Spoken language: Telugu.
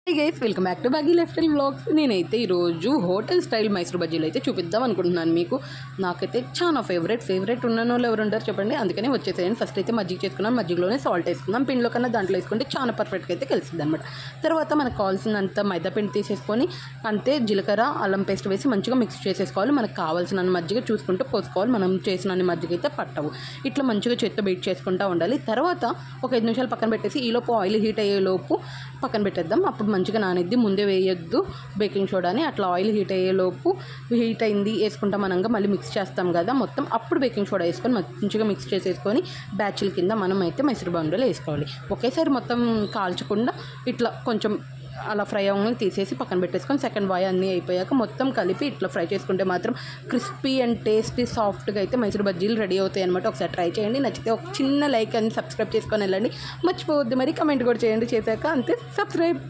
Hey guys, welcome back to Baaghi life style vlogs. నేనైతే ఈరోజు హోటల్ స్టైల్ మైసూర్ బజ్జీలు అయితే చూపిద్దాం అనుకుంటున్నాను మీకు. నాకైతే చాలా ఫేవరెట్ ఉన్న వాళ్ళు ఎవరు ఉంటారు చెప్పండి. అందుకనే వచ్చేసేయండి. ఫస్ట్ అయితే మజ్జిగ చేసుకున్నాను, మజ్జిగలోనే సాల్ట్ వేసుకున్నాం. పిండిలో కన్నా దాంట్లో వేసుకుంటే చాలా పర్ఫెక్ట్గా అయితే కలిసింది అనమాట. తర్వాత మనకు కావాల్సినంత మైదా పిండి తీసేసుకొని అంతే జీలకర్ర అల్లం పేస్ట్ వేసి మంచిగా మిక్స్ చేసేసుకోవాలి. మనకు కావాల్సిన మజ్జిగ చూసుకుంటూ పోసుకోవాలి. మనం చేసిన మజ్జిగ అయితే పట్టవు. ఇట్లా మంచిగా చేత్తో బీట్ చేసుకుంటూ ఉండాలి. తర్వాత ఒక 5 నిమిషాలు పక్కన పెట్టేసి ఈలోపు ఆయిల్ హీట్ అయ్యేలోపు పక్కన పెట్టేద్దాం. అప్పుడు మంచిగా నానిద్ది. ముందే వేయొద్దు బేకింగ్ సోడాని. అట్లా ఆయిల్ హీట్ అయ్యేలోపు హీట్ అయింది వేసుకుంటాం మనంగా మళ్ళీ మిక్స్ చేస్తాం కదా మొత్తం. అప్పుడు బేకింగ్ సోడా వేసుకొని మంచిగా మిక్స్ చేసేసుకొని బ్యాచ్ల కింద మనం అయితే మైసూర్ బౌండీలో వేసుకోవాలి. ఒకేసారి మొత్తం కాల్చకుండా ఇట్లా కొంచెం అలా ఫ్రై అవ్వగానే తీసేసి పక్కన పెట్టేసుకొని సెకండ్ బాయ్ అన్నీ అయిపోయాక మొత్తం కలిపి ఇట్లా ఫ్రై చేసుకుంటే మాత్రం క్రిస్పీ అండ్ టేస్టీ సాఫ్ట్గా అయితే మైసూర్ బజ్జీలు రెడీ అవుతాయి అనమాట. ఒకసారి ట్రై చేయండి. నచ్చితే ఒక చిన్న లైక్ అని సబ్స్క్రైబ్ చేసుకొని వెళ్ళండి. మర్చిపోవద్దు మరి. కమెంట్ కూడా చేయండి చేశాక. అంతే, సబ్స్క్రైబ్.